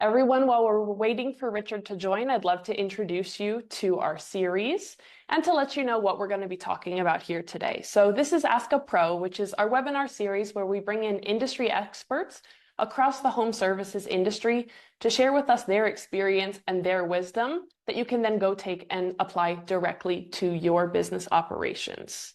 Everyone, while we're waiting for Richard to join, I'd love to introduce you to our series and to let you know what we're going to be talking about here today. So this is Ask a Pro, which is our webinar series where we bring in industry experts across the home services industry to share with us their experience and their wisdom that you can then go take and apply directly to your business operations.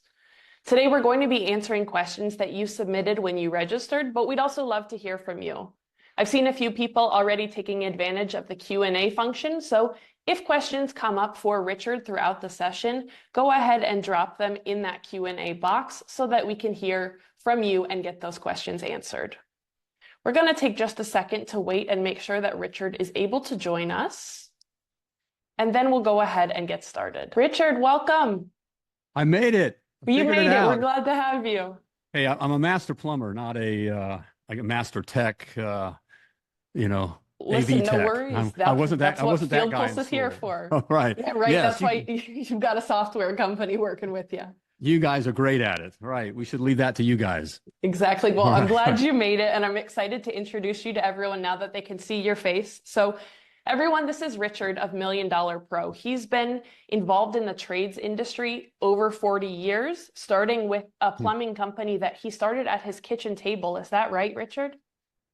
Today, we're going to be answering questions that you submitted when you registered, but we'd also love to hear from you. I've seen a few people already taking advantage of the Q&A function, so if questions come up for Richard throughout the session, go ahead and drop them in that Q&A box so that we can hear from you and get those questions answered. We're going to take just a second to wait and make sure that Richard is able to join us, and then we'll go ahead and get started. Richard, welcome. I made it. You made it. We're glad to have you. Hey, I'm a master plumber, not a like a master tech. Listen, AV no tech. worries. I wasn't that. That's I wasn't what that guy. FieldPulse is here for. Oh, right. Yeah, right. Yes, That's why you've got a software company working with you. You guys are great at it. Right. We should leave that to you guys. Exactly. Well, I'm glad you made it, and I'm excited to introduce you to everyone now that they can see your face. So everyone, this is Richard of Million Dollar Pro. He's been involved in the trades industry over 40 years, starting with a plumbing company that he started at his kitchen table. Is that right, Richard?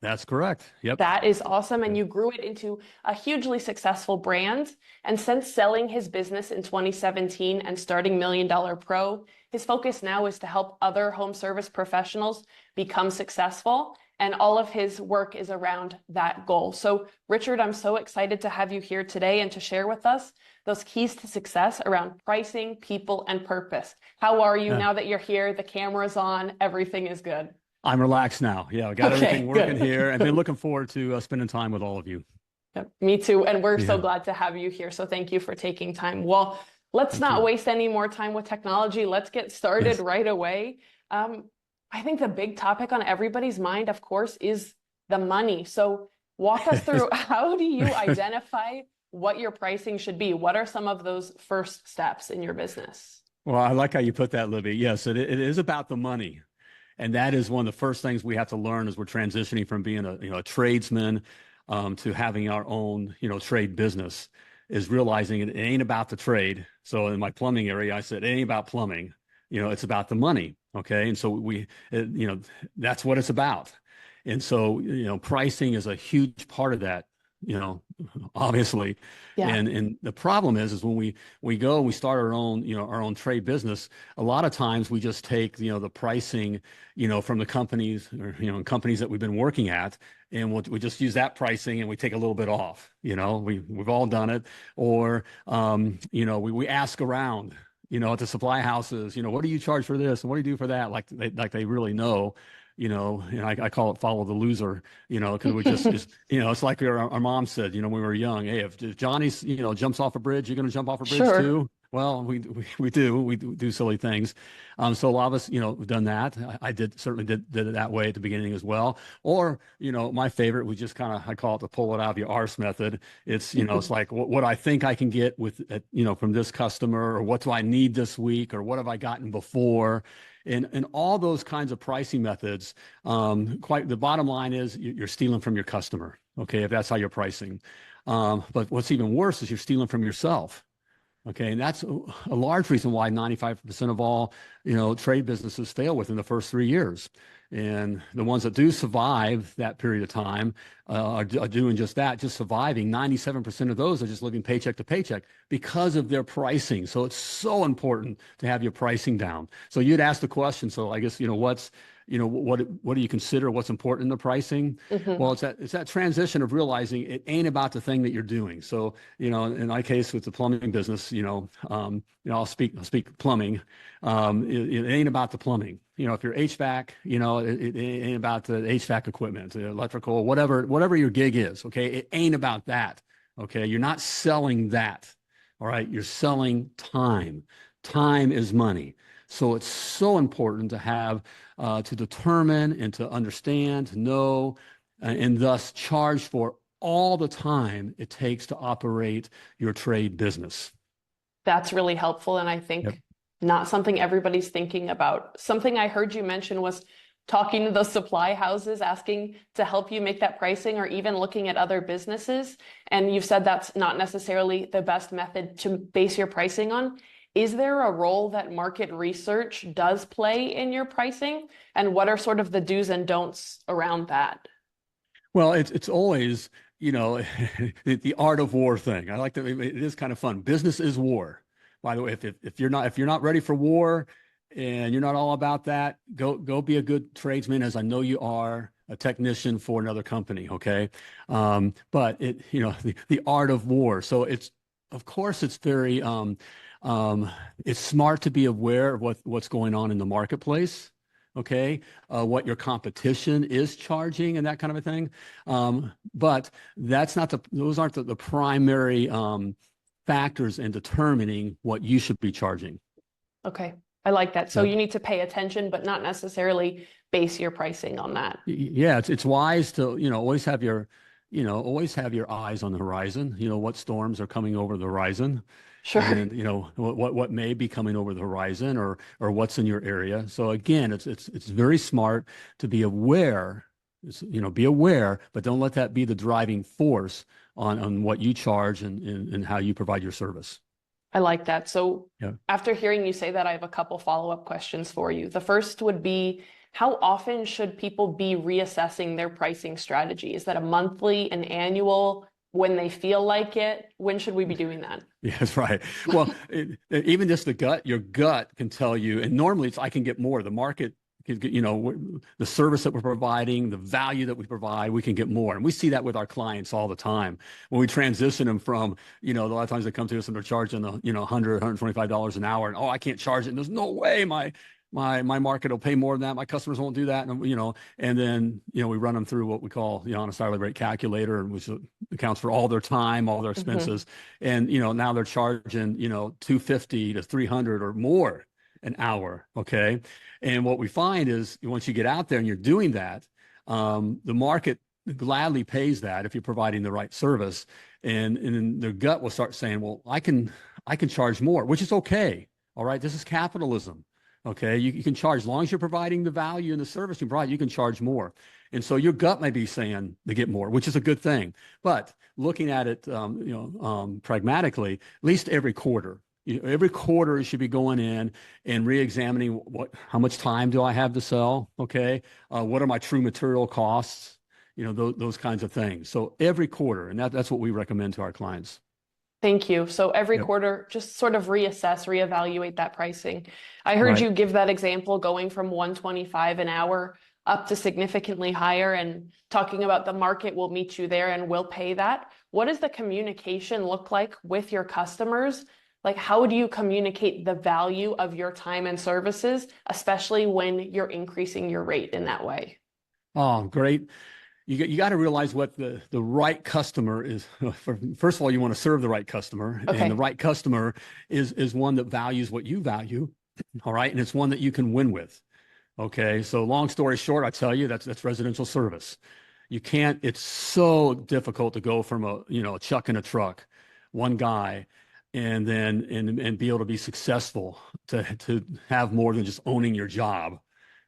That's correct. Yep. That is awesome. And you grew it into a hugely successful brand. And since selling his business in 2017 and starting Million Dollar Pro, his focus now is to help other home service professionals become successful. And all of his work is around that goal. So, Richard, I'm so excited to have you here today and to share with us those keys to success around pricing, people, and purpose. How are you now that you're here? The camera's on. Everything is good. I'm relaxed now. Yeah, I got everything working here, and been looking forward to spending time with all of you. Yep, me too. And we're so glad to have you here. So thank you for taking time. Well, let's not waste any more time with technology. Let's get started right away. I think the big topic on everybody's mind, of course, is the money. So walk us through, how do you identify what your pricing should be? What are some of those first steps in your business? Well, I like how you put that, Libby. Yes, it is about the money. And that is one of the first things we have to learn as we're transitioning from being a tradesman to having our own, trade business, is realizing it ain't about the trade. So in my plumbing area, I said, it ain't about plumbing. It's about the money. Okay. And so that's what it's about. And so, pricing is a huge part of that, obviously. Yeah. And the problem is when we go and we start our own trade business, a lot of times we just take, the pricing, from the companies or, companies that we've been working at, and we just use that pricing and we take a little bit off, we've all done it. Or, we ask around, at the supply houses, what do you charge for this? And what do you do for that? Like they really know. And I call it follow the loser, because we just it's like our mom said, when we were young, hey, if Johnny's, jumps off a bridge, you're going to jump off a bridge too. Well, we do silly things. So a lot of us, have done that. I certainly did it that way at the beginning as well. Or, my favorite, we just I call it the pull it out of your arse method. It's, it's like what I think I can get with, from this customer, or what do I need this week, or what have I gotten before? And all those kinds of pricing methods, the bottom line is you're stealing from your customer, okay, if that's how you're pricing. But what's even worse is you're stealing from yourself, okay? And that's a large reason why 95% of all, trade businesses fail within the first 3 years. And the ones that do survive that period of time are doing just that, just surviving. 97% of those are just living paycheck to paycheck because of their pricing. So it's so important to have your pricing down. So you'd ask the question, so I guess, what do you consider what's important in the pricing? Well, it's that transition of realizing it ain't about the thing that you're doing. So, in my case with the plumbing business, I'll speak plumbing. It ain't about the plumbing. If you're HVAC, it ain't about the HVAC equipment, the electrical, whatever your gig is. Okay. It ain't about that. Okay. You're not selling that. All right. You're selling time. Time is money. So it's so important to have, to determine and to understand, to know, and thus charge for all the time it takes to operate your trade business. That's really helpful. And I think not something everybody's thinking about. Something I heard you mention was talking to those supply houses, asking to help you make that pricing, or even looking at other businesses. And you've said that's not necessarily the best method to base your pricing on. Is there a role that market research does play in your pricing? And what are sort of the do's and don'ts around that? Well, it's always, the art of war thing. I like that. It is kind of fun. Business is war. By the way, if you're not ready for war and you're not all about that, go be a good tradesman, as I know you are, a technician for another company. Okay. But the art of war. So of course, it's very, it's smart to be aware of what's going on in the marketplace. Okay, what your competition is charging and that kind of a thing. But those aren't the primary factors in determining what you should be charging. Okay, I like that. So you need to pay attention, but not necessarily base your pricing on that. Yeah, it's wise to, always have your eyes on the horizon. What storms are coming over the horizon. Sure. And what may be coming over the horizon, or what's in your area. So again, it's very smart to be aware. Be aware, but don't let that be the driving force on what you charge and how you provide your service. I like that. So after hearing you say that, I have a couple follow-up questions for you. The first would be, how often should people be reassessing their pricing strategy? Is that a monthly, an annual? When they feel like it? When should we be doing that? Yes, right. Well, even just your gut can tell you, and normally I can get more. The market, the service that we're providing, the value that we provide, we can get more. And we see that with our clients all the time. When we transition them from, a lot of times they come to us and they're charging, $100, $125 an hour. And, I can't charge it. And there's no way my market will pay more than that. My customers won't do that. And then, we run them through what we call the honest hourly rate calculator, which accounts for all their time, all their expenses. And, now they're charging, $250 to $300 or more an hour. Okay. And what we find is once you get out there and you're doing that, the market gladly pays that if you're providing the right service. And then their gut will start saying, well, I can charge more, which is okay. All right. This is capitalism. Okay, you can charge as long as you're providing the value and the service you provide, you can charge more. And so your gut may be saying to get more, which is a good thing. But looking at it, pragmatically, at least every quarter, every quarter you should be going in and re-examining how much time do I have to sell? Okay, what are my true material costs? Those kinds of things. So every quarter, and that's what we recommend to our clients. Thank you. So every quarter, just sort of reassess, reevaluate that pricing. I heard you give that example going from $125 an hour up to significantly higher, and talking about the market will meet you there and will pay that. What does the communication look like with your customers? Like, how do you communicate the value of your time and services, especially when you're increasing your rate in that way? Oh, great. You got to realize what the right customer is. First of all, you want to serve the right customer, and the right customer is one that values what you value. All right. And it's one that you can win with. Okay. So long story short, I tell you, that's residential service. It's so difficult to go from a chuck in a truck, one guy, and then and be able to be successful, to have more than just owning your job.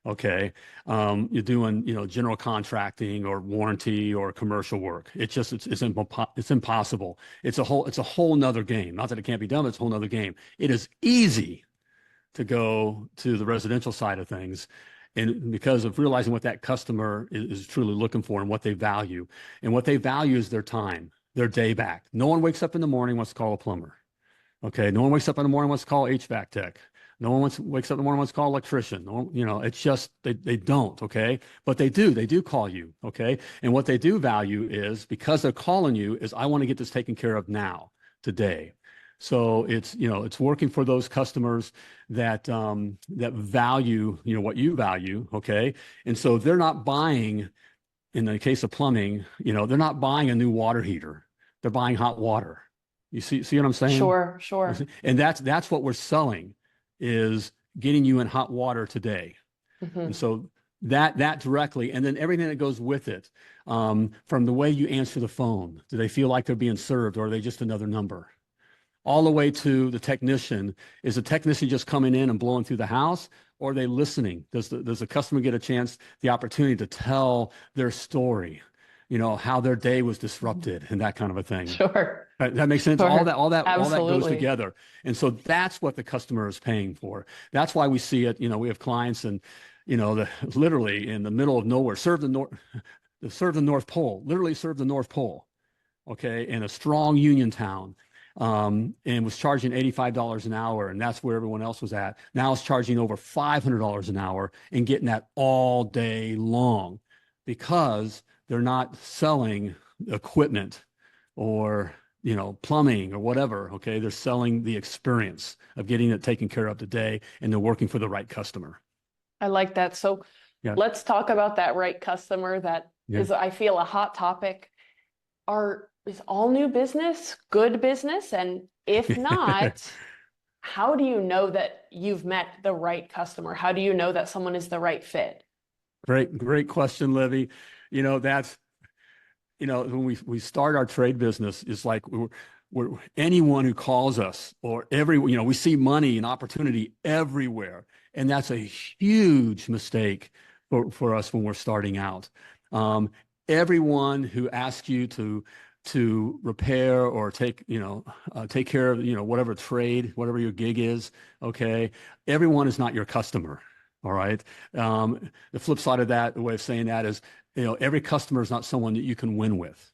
Okay. You're doing, general contracting or warranty or commercial work. It's impossible. It's a whole nother game. Not that it can't be done, but it's a whole nother game. It is easy to go to the residential side of things, and because of realizing what that customer is truly looking for and what they value. And what they value is their time, their day back. No one wakes up in the morning wants to call a plumber. Okay. No one wakes up in the morning wants to call HVAC tech. No one wakes up in the morning wants to call an electrician. No, it's just they don't. Okay. But they do call you. Okay. And what they do value is, because they're calling you, is I want to get this taken care of now, today. So it's working for those customers that value, what you value. Okay. And so they're not buying, in the case of plumbing, they're not buying a new water heater. They're buying hot water. You see what I'm saying? Sure. And that's what we're selling, is getting you in hot water today. And so that directly, and then everything that goes with it, from the way you answer the phone. Do they feel like they're being served, or are they just another number? All the way to the technician. Is the technician just coming in and blowing through the house, or are they listening? Does the customer get a chance, the opportunity to tell their story, how their day was disrupted and that kind of a thing? Sure. That makes sense. Sure. All that goes Absolutely. together. And so that's what the customer is paying for. That's why we see it. We have clients and, literally in the middle of nowhere, serve the North Pole, literally serve the North Pole. Okay. In a strong union town. And was charging $85 an hour. And that's where everyone else was at. Now it's charging over $500 an hour and getting that all day long because they're not selling equipment or plumbing or whatever. Okay. They're selling the experience of getting it taken care of today, and they're working for the right customer. I like that. So Yeah. let's talk about that right customer. That is, I feel, a hot topic. Is all new business good business? And if not, how do you know that you've met the right customer? How do you know that someone is the right fit? Great question, Livy. That's when we start our trade business, it's like we're anyone who calls us, or we see money and opportunity everywhere. And that's a huge mistake for us when we're starting out. Everyone who asks you to repair or take care of, whatever trade, whatever your gig is. Okay. Everyone is not your customer. All right. The flip side of that, the way of saying that is, every customer is not someone that you can win with.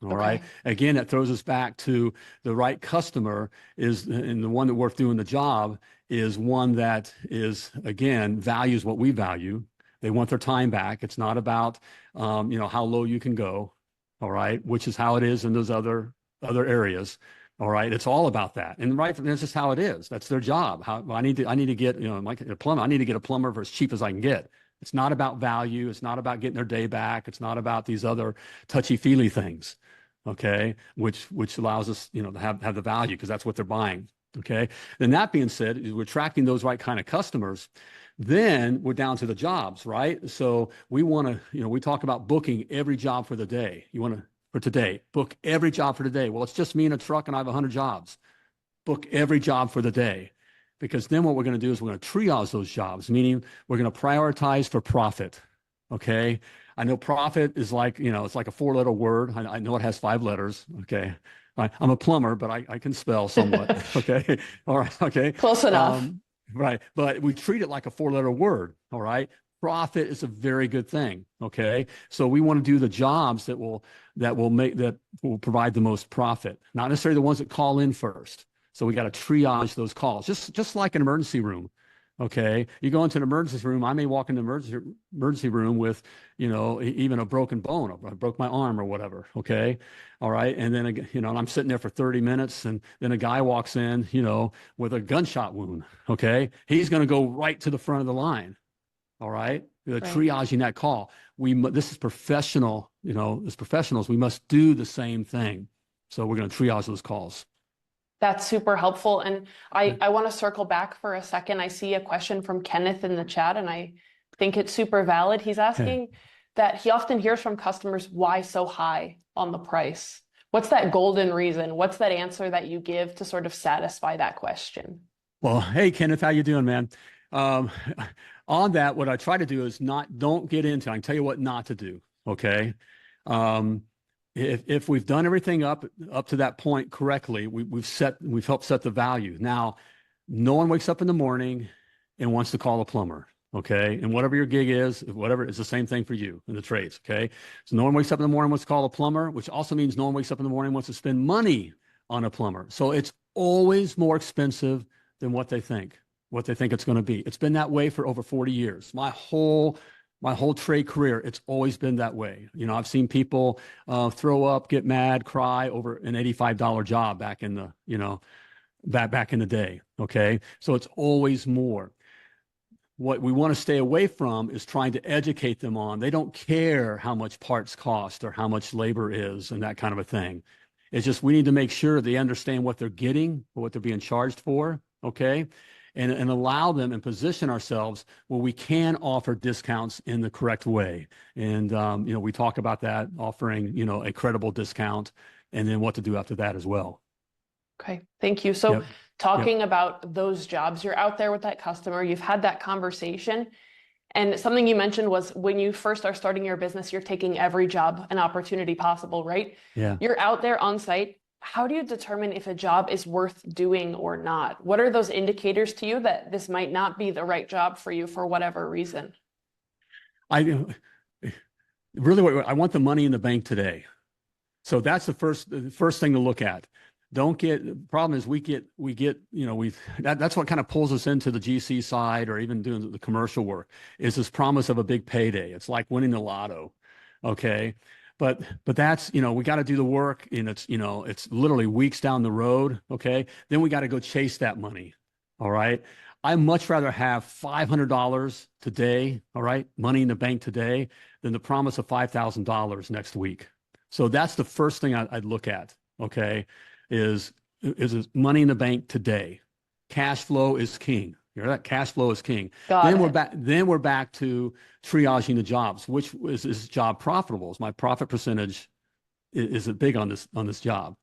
All right. Again, that throws us back to the right customer and the one that worth doing the job is one that is, again, values what we value. They want their time back. It's not about, how low you can go. All right. Which is how it is in those other areas. All right. It's all about that. And that's just how it is. That's their job. I need to get, like a plumber, I need to get a plumber for as cheap as I can get. It's not about value. It's not about getting their day back. It's not about these other touchy-feely things. Okay. Which allows us, to have the value because that's what they're buying. Okay. Then that being said, we're attracting those right kind of customers. Then we're down to the jobs, right? So we want to, we talk about booking every job for the day. For today, book every job for today. Well, it's just me in a truck and I have 100 jobs. Book every job for the day. Because then what we're going to do is we're going to triage those jobs, meaning we're going to prioritize for profit. Okay. I know profit is like, it's like a 4-letter word. I know it has 5 letters. Okay. I'm a plumber, but I can spell somewhat. Okay. All right. Okay. Close enough. Right. But we treat it like a 4-letter word. All right. Profit is a very good thing. Okay. So we want to do the jobs that will provide the most profit, not necessarily the ones that call in first. So we got to triage those calls, just like an emergency room. Okay. You go into an emergency room. I may walk into the emergency room with, even a broken bone. I broke my arm or whatever. Okay. All right. And then, and I'm sitting there for 30 minutes and then a guy walks in, with a gunshot wound. Okay. He's going to go right to the front of the line. All right. Triaging that call. This is professional, as professionals, we must do the same thing. So we're going to triage those calls. That's super helpful. And I want to circle back for a second. I see a question from Kenneth in the chat, and I think it's super valid. He's asking that he often hears from customers, why so high on the price? What's that golden reason? What's that answer that you give to sort of satisfy that question? Well, hey, Kenneth, how you doing, man? On that, what I try to do is don't get into, I can tell you what not to do. Okay. If we've done everything up to that point correctly, we've helped set the value. Now, no one wakes up in the morning and wants to call a plumber. Okay. And whatever your gig is, whatever, it's the same thing for you in the trades. Okay. So no one wakes up in the morning and wants to call a plumber, which also means no one wakes up in the morning and wants to spend money on a plumber. So it's always more expensive than what they think it's going to be. It's been that way for over 40 years. My whole trade career, it's always been that way. I've seen people throw up, get mad, cry over an $85 job back in the, back in the day. Okay. So it's always more. What we want to stay away from is trying to educate them on. They don't care how much parts cost or how much labor is and that kind of a thing. It's just, we need to make sure they understand what they're getting or what they're being charged for. Okay. And allow them and position ourselves where we can offer discounts in the correct way. And, we talk about that, offering, a credible discount and then what to do after that as well. Okay, thank you. So Yep. talking about those jobs. You're out there with that customer, you've had that conversation. And something you mentioned was when you first are starting your business, you're taking every job and opportunity possible, right? Yeah. You're out there on site. How do you determine if a job is worth doing or not? What are those indicators to you that this might not be the right job for you for whatever reason? I really, I want the money in the bank today. So that's the first thing to look at. Don't get, the problem is that's what kind of pulls us into the GC side or even doing the commercial work is this promise of a big payday. It's like winning the lotto. Okay. But that's, we got to do the work and it's literally weeks down the road. Okay. Then we got to go chase that money. All right. I much rather have $500 today. All right. Money in the bank today than the promise of $5,000 next week. So that's the first thing I'd look at, okay, is money in the bank today. Cash flow is king. You know that cash flow is king. Got Then we're it. back. Then we're back to triaging the jobs. Which is this job profitable? Is my profit percentage is it big on this job?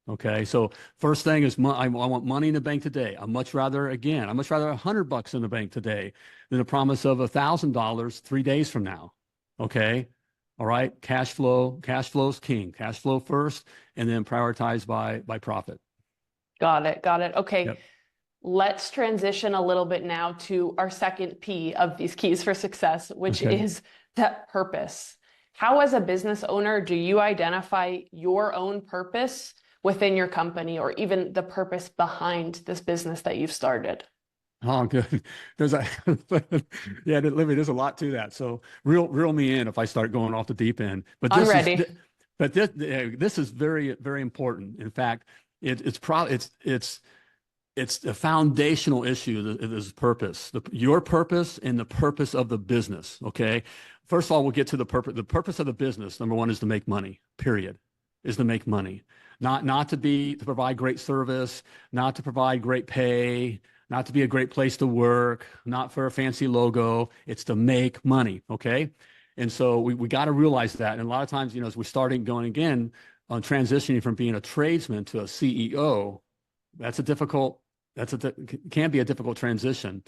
Okay, so first thing is I want money in the bank today. I much rather $100 in the bank today than a promise of $1,000 3 days from now. Okay. All right. Cash flow is king. Cash flow first, and then prioritized by profit. Got it. Got it. Okay. Yep. Let's transition a little bit now to our second P of these keys for success, which Okay. is that purpose. How, as a business owner, do you identify your own purpose within your company or even the purpose behind this business that you've started? Oh, good. There's a yeah, Libby, there's a lot to that. So reel me in if I start going off the deep end. But I'm ready. this is very, very important. In fact, it's a foundational issue. This purpose, your purpose and the purpose of the business. Okay. First of all, we'll get to the purpose. The purpose of the business, number one, is to make money, period, is to make money. Not to provide great service, not to provide great pay, not to be a great place to work, not for a fancy logo. It's to make money. Okay. And so we got to realize that. And a lot of times, as we're starting going again on transitioning from being a tradesman to a CEO, can be a difficult transition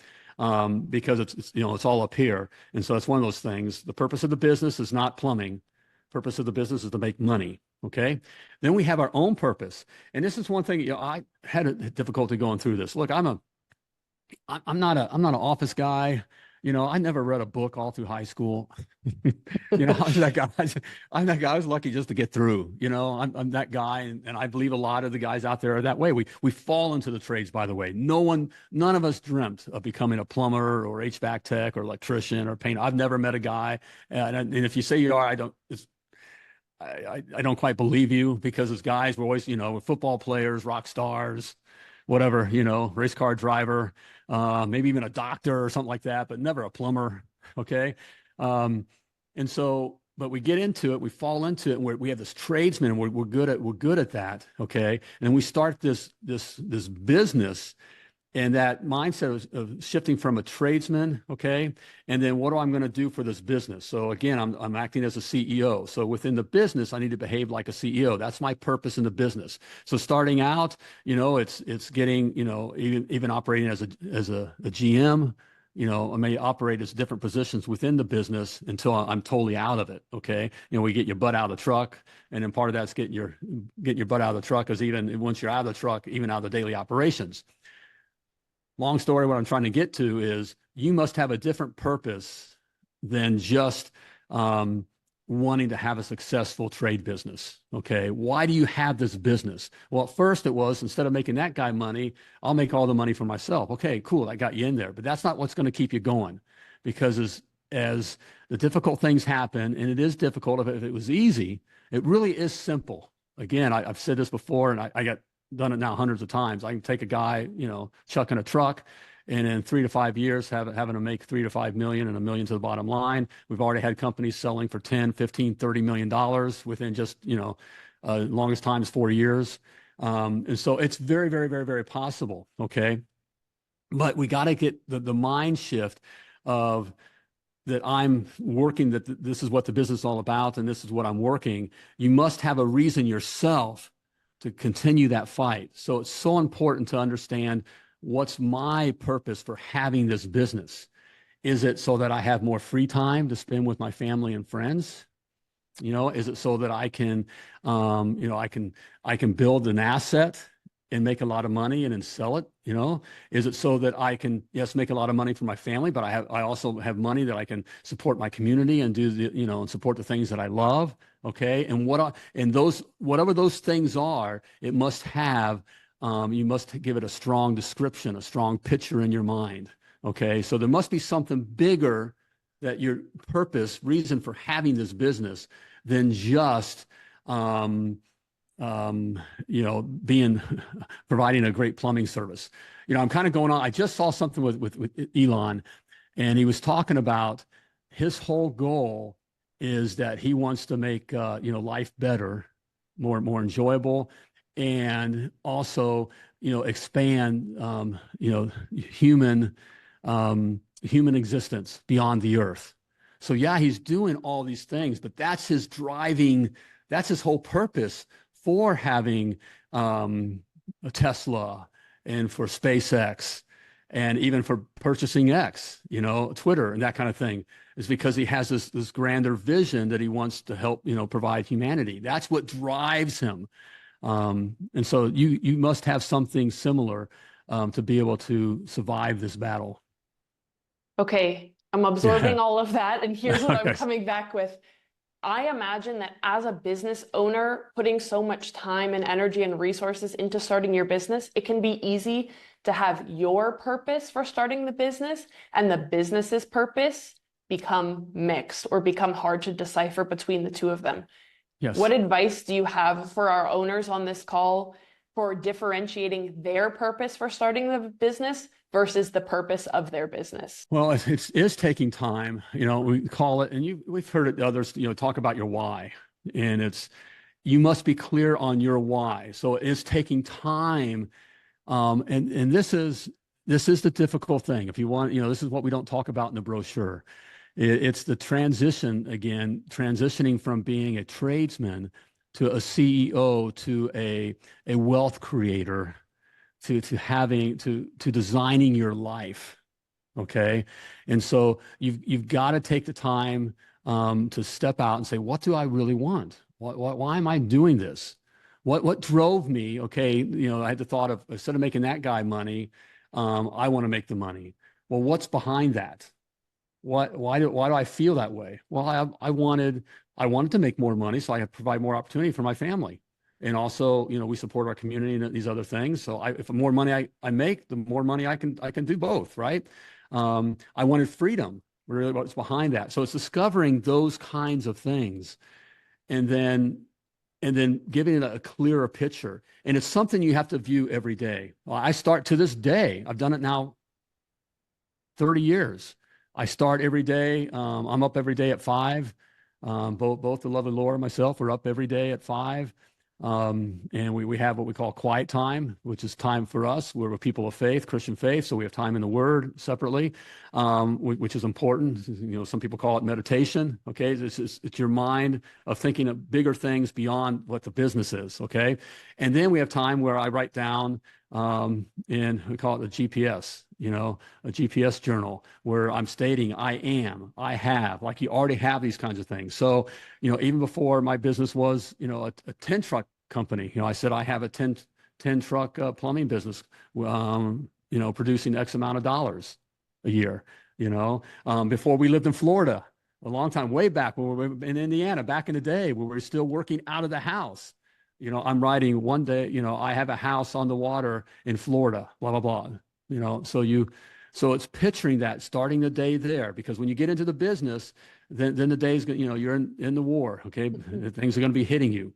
because it's all up here. And so it's one of those things. The purpose of the business is not plumbing. Purpose of the business is to make money. Okay. Then we have our own purpose. And this is one thing, I had a difficulty going through this. Look, I'm not an office guy. I never read a book all through high school. I'm that guy. I was lucky just to get through. I'm that guy, and I believe a lot of the guys out there are that way. We fall into the trades, by the way. None of us dreamt of becoming a plumber or HVAC tech or electrician or painter. I've never met a guy, and if you say you are, I don't quite believe you, because as guys, we're always, football players, rock stars, whatever, race car driver, maybe even a doctor or something like that, but never a plumber. Okay. And so, but we get into it, we fall into it, and we have this tradesman, and we're good at that. Okay. And we start this business, and that mindset of shifting from a tradesman, okay, and then what am I going to do for this business? So again, I'm acting as a CEO. So within the business, I need to behave like a CEO. That's my purpose in the business. So starting out, it's getting, even operating as a GM. I may operate as different positions within the business until I'm totally out of it. Okay, we get your butt out of the truck, and then part of that's getting your butt out of the truck is even once you're out of the truck, even out of the daily operations. Long story, what I'm trying to get to is you must have a different purpose than just wanting to have a successful trade business. Okay. Why do you have this business? Well, at first it was, instead of making that guy money, I'll make all the money for myself. Okay, cool. I got you in there, but that's not what's going to keep you going, because as the difficult things happen, and it is difficult. If it was easy, it really is simple. Again, I've said this before, and I got done it now hundreds of times. I can take a guy, chucking a truck, and in 3 to 5 years, having to make 3 to 5 million and $1 million to the bottom line. We've already had companies selling for 10, 15, $30 million within just, longest time is 4 years. And so it's very, very, very, very possible. Okay. But we got to get the mind shift of that I'm working, that this is what the business is all about, and this is what I'm working. You must have a reason yourself to continue that fight. So it's so important to understand what's my purpose for having this business. Is it so that I have more free time to spend with my family and friends? Is it so that I can, I can build an asset and make a lot of money and then sell it? Is it so that I can, yes, make a lot of money for my family, but I also have money that I can support my community and do and support the things that I love. Okay. And whatever those things are, it must have, you must give it a strong description, a strong picture in your mind. Okay. So there must be something bigger, that your purpose, reason for having this business, than just, being providing a great plumbing service. I'm kind of going on. I just saw something with Elon, and he was talking about his whole goal is that he wants to make life better, more enjoyable, and also expand human existence beyond the earth. So yeah, he's doing all these things, but that's his whole purpose for having a Tesla and for SpaceX and even for purchasing X, Twitter and that kind of thing, is because he has this grander vision that he wants to help, provide humanity. That's what drives him. And so you must have something similar to be able to survive this battle. Okay, I'm absorbing all of that, and here's what Okay. I'm coming back with. I imagine that as a business owner, putting so much time and energy and resources into starting your business, it can be easy to have your purpose for starting the business and the business's purpose become mixed or become hard to decipher between the two of them. Yes. What advice do you have for our owners on this call for differentiating their purpose for starting the business versus the purpose of their business? Well, it is taking time. We call it, and we've heard it others, talk about your why, and you must be clear on your why. So it's taking time, and this is the difficult thing. If you want, this is what we don't talk about in the brochure. It's the transitioning from being a tradesman to a CEO to a wealth creator, to designing your life. Okay. And so you've got to take the time to step out and say, what do I really want? Why am I doing this? What drove me? Okay. I had the thought of, instead of making that guy money, I want to make the money. Well, what's behind that? Why do I feel that way? Well, I wanted to make more money so I could provide more opportunity for my family. And also, we support our community and these other things. So if the more money I make, the more money I can do both, right? I wanted freedom, really what's behind that. So it's discovering those kinds of things and then giving it a clearer picture. And it's something you have to view every day. Well, I start to this day. I've done it now 30 years. I start every day. I'm up every day at 5. Both the lovely Laura and myself are up every day at 5. And we have what we call quiet time, which is time for us. We're a people of faith, Christian faith. So we have time in the Word separately, which is important. Some people call it meditation. Okay. It's your mind of thinking of bigger things beyond what the business is. Okay. And then we have time where I write down, and we call it a GPS, a GPS journal where I'm stating I have, like you already have these kinds of things. So, even before my business was, a 10 truck company, I said, I have a 10 truck plumbing business, producing X amount of dollars a year, before we lived in Florida, a long time, way back when we were in Indiana, back in the day where we were still working out of the house. I'm writing one day, I have a house on the water in Florida, blah, blah, blah, so it's picturing that, starting the day there, because when you get into the business, then the day's, you're in the war. Okay. Things are going to be hitting you.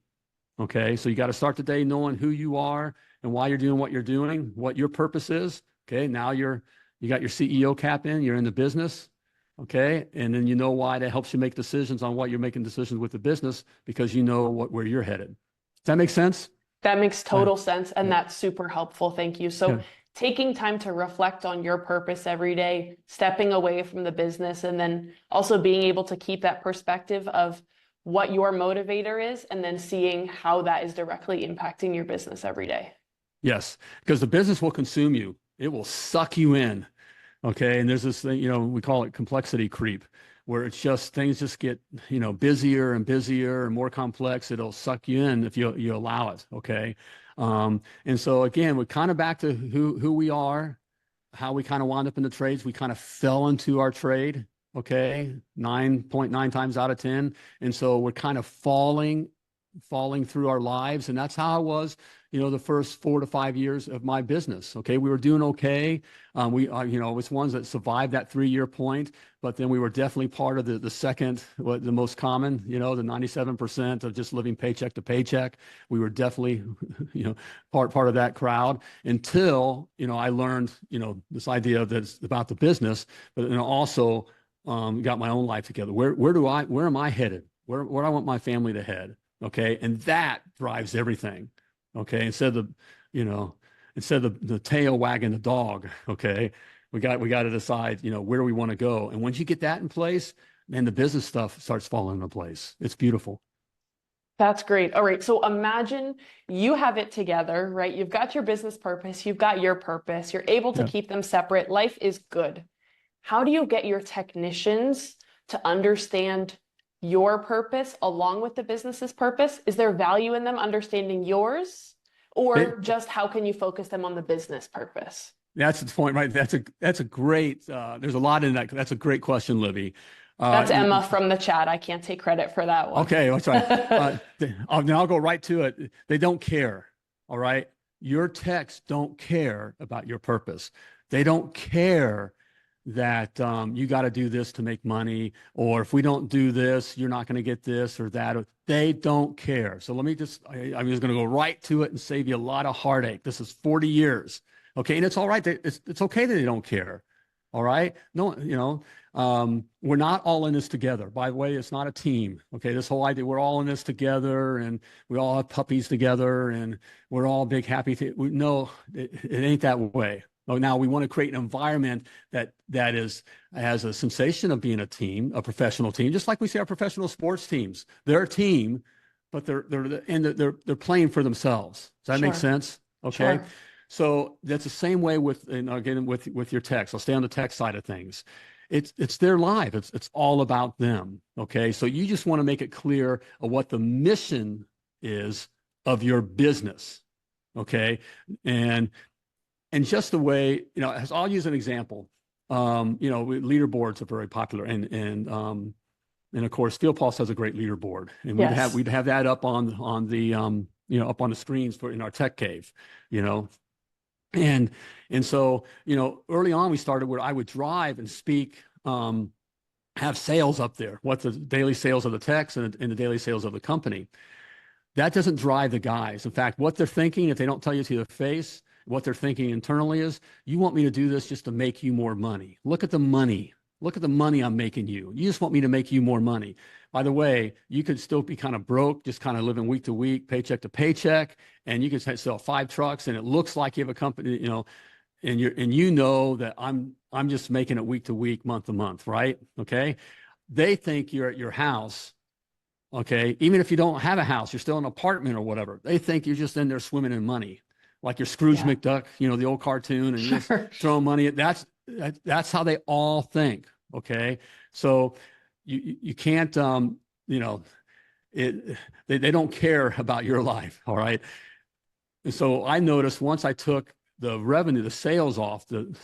Okay. So you got to start the day knowing who you are and why you're doing what you're doing, what your purpose is. Okay. Now you got your CEO cap in, you're in the business. Okay. And then why that helps you make decisions on what you're making decisions with the business, because where you're headed. Does that make sense? That makes total sense. And that's super helpful. Thank you. So taking time to reflect on your purpose every day, stepping away from the business, and then also being able to keep that perspective of what your motivator is, and then seeing how that is directly impacting your business every day. Yes, because the business will consume you. It will suck you in. Okay. And there's this thing, we call it complexity creep, where it's just things just get, busier and busier and more complex. It'll suck you in if you allow it. Okay. And so again, we're kind of back to who we are, how we kind of wound up in the trades. We kind of fell into our trade. Okay. 9.9 times out of 10. And so we're kind of falling through our lives. And that's how I was, the first 4 to 5 years of my business. Okay. We were doing okay. We was ones that survived that 3-year point, but then we were definitely part of the second, the most common, the 97% of just living paycheck to paycheck. We were definitely, part of that crowd until, I learned, this idea that's about the business, but also got my own life together. Where am I headed? Where do I want my family to head? Okay. And that drives everything. Okay. Instead of the tail wagging the dog. Okay. We got to decide, where do we want to go? And once you get that in place, then the business stuff starts falling into place. It's beautiful. That's great. All right. So imagine you have it together, right? You've got your business purpose, you've got your purpose, you're able to keep them separate. Life is good. How do you get your technicians to understand your purpose along with the business's purpose? Is there value in them understanding yours, or just how can you focus them on the business purpose? That's the point, right? That's a great, there's a lot in that. That's a great question, Libby. That's Emma from the chat. I can't take credit for that one. Okay, that's right. I'll go right to it. They don't care. All right. Your techs don't care about your purpose. They don't care that you got to do this to make money, or if we don't do this, you're not going to get this or that. They don't care. So I'm just going to go right to it and save you a lot of heartache. This is 40 years. Okay. And it's all right. It's okay that they don't care. All right. No, we're not all in this together. By the way, it's not a team. Okay. This whole idea, we're all in this together and we all have puppies together and we're all big, happy. No, it ain't that way. Oh, now we want to create an environment that has a sensation of being a team, a professional team, just like we see our professional sports teams. They're a team, but they're playing for themselves. Does that make sense? Okay. Sure. So that's the same way with your techs. I'll stay on the tech side of things. It's their life. It's all about them. Okay. So you just want to make it clear of what the mission is of your business. Okay. And just the way, I'll use an example. Leaderboards are very popular, and of course, FieldPulse has a great leaderboard, and we'd have that up on the up on the screens in our tech cave, and so early on we started where I would drive and speak, have sales up there, what the daily sales of the techs and the daily sales of the company. That doesn't drive the guys. In fact, what they're thinking, if they don't tell you to their face, what they're thinking internally is, you want me to do this just to make you more money. Look at the money. Look at the money I'm making you. You just want me to make you more money. By the way, you could still be kind of broke, just kind of living week to week, paycheck to paycheck, and you could sell 5 trucks, and it looks like you have a company, and that I'm just making it week to week, month to month, right? Okay. They think you're at your house. Okay. Even if you don't have a house, you're still in an apartment or whatever. They think you're just in there swimming in money. Like your Scrooge McDuck, the old cartoon, and you're just throwing money at that's how they all think. Okay. So you can't, they don't care about your life. All right. And so I noticed once I took the revenue, the sales off, the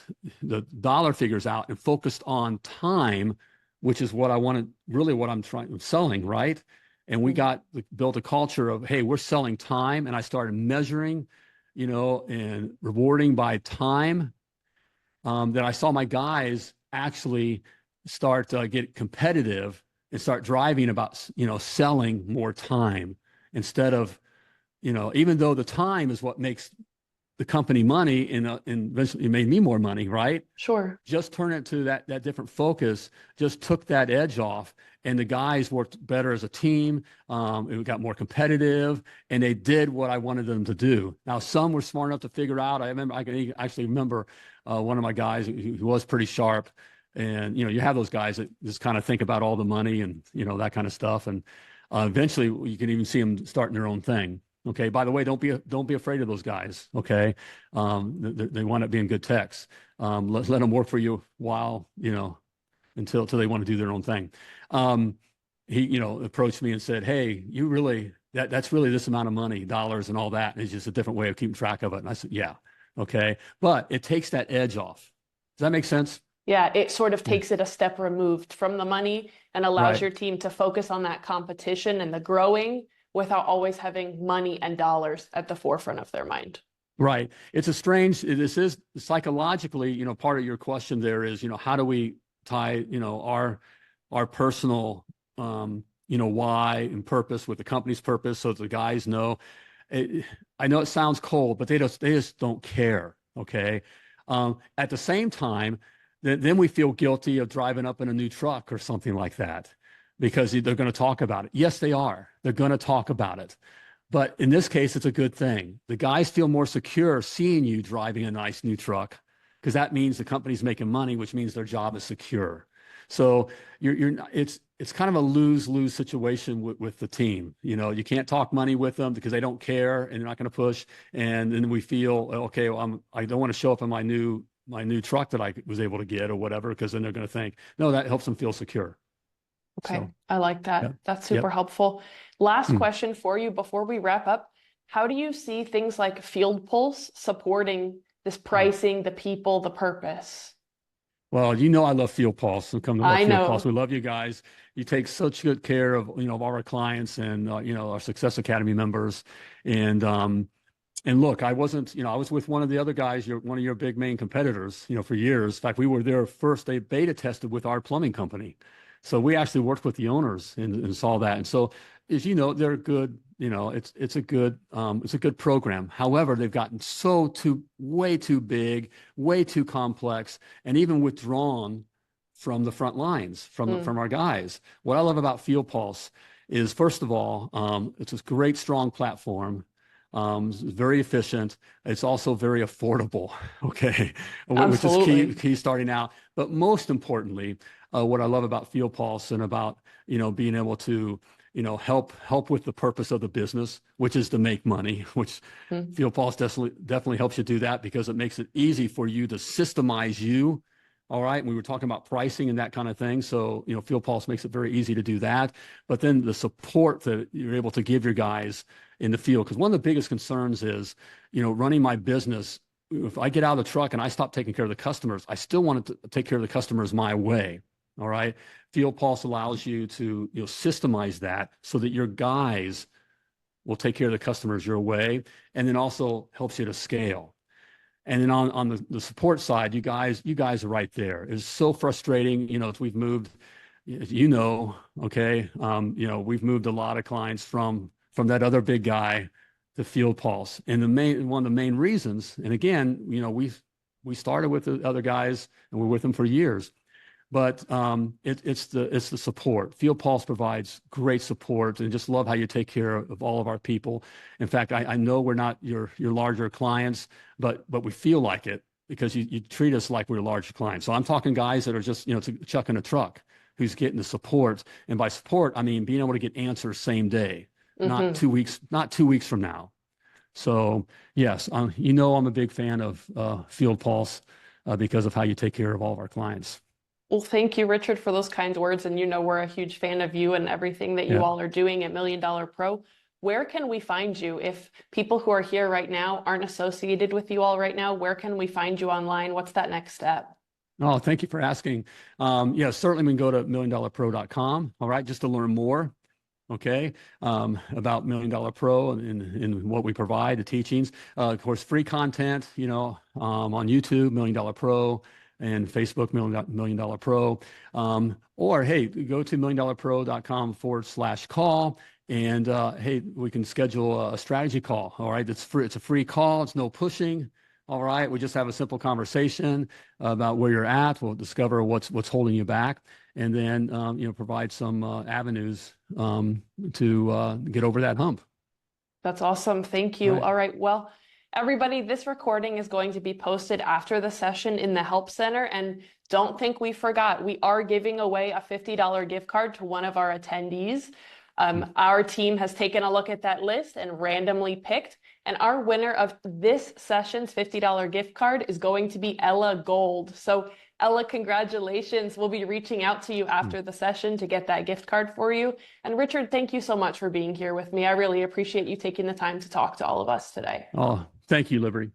dollar figures out and focused on time, which is what I wanted, really what I'm selling. Right. And we built a culture of, hey, we're selling time. And I started measuring, and rewarding by time, that I saw my guys actually start to get competitive and start driving about, selling more time instead of, even though the time is what makes the company money and eventually it made me more money, right? Sure. Just turn it to that different focus, just took that edge off, and the guys worked better as a team. It got more competitive, and they did what I wanted them to do. Now, some were smart enough to figure out. I can actually remember one of my guys who was pretty sharp, and you have those guys that just kind of think about all the money and that kind of stuff. And Eventually, you can even see them starting their own thing. Okay. By the way, don't be afraid of those guys. Okay. They wind up being good techs. Let them work for you while, until they want to do their own thing. He, approached me and said, "Hey, that's really this amount of money, dollars and all that. And it's just a different way of keeping track of it." And I said, "Yeah, okay." But it takes that edge off. Does that make sense? Yeah, it sort of Yeah. takes it a step removed from the money and allows Right. your team to focus on that competition and the growing without always having money and dollars at the forefront of their mind. Right. This is psychologically, part of your question there is, how do we tie, our personal, why and purpose with the company's purpose so that the guys know. I know it sounds cold, but they just don't care. Okay. At the same time, then we feel guilty of driving up in a new truck or something like that because they're going to talk about it. Yes, they are. They're going to talk about it. But in this case, it's a good thing. The guys feel more secure seeing you driving a nice new truck because that means the company's making money, which means their job is secure. So it's kind of a lose-lose situation with the team. You can't talk money with them because they don't care and they're not going to push. And then we feel, okay, well, I don't want to show up in my new truck that I was able to get or whatever, because then they're going to think, no, that helps them feel secure. Okay, So, I like that. yeah. That's super Yep. helpful. Last Hmm. question for you before we wrap up. How do you see things like FieldPulse supporting this Oh. pricing, the people, the purpose? Well, I love FieldPulse. So come to love I FieldPulse. know. We love you guys. You take such good care of, of our clients and, our Success Academy members. And look, I wasn't, I was with one of the other guys, one of your big main competitors, for years. In fact, we were there first. They beta tested with our plumbing company. So we actually worked with the owners and saw that. And so, as you know, they're good. It's a good program. However, they've gotten way too big, way too complex, and even withdrawn from the front lines, Mm, from our guys. What I love about FieldPulse is, first of all, it's a great, strong platform. It's very efficient. It's also very affordable. Okay, which is absolutely. key starting out. But most importantly, what I love about FieldPulse and about being able to help with the purpose of the business, which is to make money, which Mm, FieldPulse definitely helps you do that because it makes it easy for you to systemize you. All right. And we were talking about pricing and that kind of thing. So, FieldPulse makes it very easy to do that. But then the support that you're able to give your guys in the field, because one of the biggest concerns is, running my business. If I get out of the truck and I stop taking care of the customers, I still want to take care of the customers my way. All right. FieldPulse allows you to, systemize that so that your guys will take care of the customers your way, and then also helps you to scale. And then on the support side, you guys are right there. It's so frustrating, as we've moved, okay, we've moved a lot of clients from that other big guy to FieldPulse. And one of the main reasons, and again, we started with the other guys and we're with them for years. But it's the support. FieldPulse provides great support, and just love how you take care of all of our people. In fact, I know we're not your larger clients, but we feel like it because you treat us like we're larger clients. So I'm talking guys that are just chucking a truck, who's getting the support, and by support I mean being able to get answers same day, not mhm. 2 weeks from now. So yes, I'm a big fan of FieldPulse because of how you take care of all of our clients. Well, thank you, Richard, for those kind words. And we're a huge fan of you and everything that you Yeah. all are doing at Million Dollar Pro. Where can we find you? If people who are here right now aren't associated with you all right now, where can we find you online? What's that next step? Oh, thank you for asking. Yeah, certainly we can go to milliondollarpro.com, all right, just to learn more, okay, about Million Dollar Pro and what we provide, the teachings. Of course, free content, on YouTube, Million Dollar Pro, and Facebook, Million Dollar Pro. Or, hey, go to milliondollarpro.com/call. And, hey, we can schedule a strategy call, all right? It's free. It's a free call. It's no pushing. All right, we just have a simple conversation about where you're at. We'll discover what's holding you back, and then provide some avenues to get over that hump. That's awesome. Thank All you. right. All right. Well, everybody, this recording is going to be posted after the session in the Help Center. And don't think we forgot, we are giving away a $50 gift card to one of our attendees. Our team has taken a look at that list and randomly picked, and our winner of this session's $50 gift card is going to be Ella Gold. So Ella, congratulations. We'll be reaching out to you after the session to get that gift card for you. And Richard, thank you so much for being here with me. I really appreciate you taking the time to talk to all of us today. Oh, thank you, Liberty.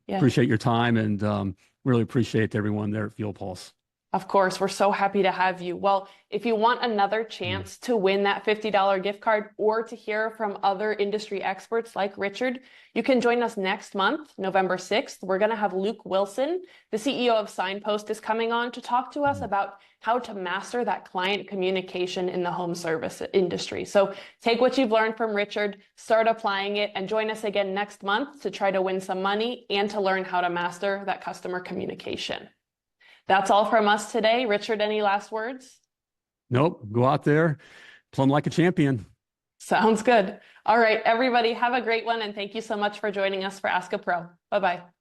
Appreciate your time, and really appreciate everyone there at FieldPulse. Of course, we're so happy to have you. Well, if you want another chance to win that $50 gift card or to hear from other industry experts like Richard, you can join us next month, November 6th. We're going to have Luke Wilson, the CEO of Signpost, is coming on to talk to us about how to master that client communication in the home service industry. So take what you've learned from Richard, start applying it, and join us again next month to try to win some money and to learn how to master that customer communication. That's all from us today. Richard, any last words? Nope. Go out there, plumb like a champion. Sounds good. All right, everybody, have a great one. And thank you so much for joining us for Ask a Pro. Bye-bye.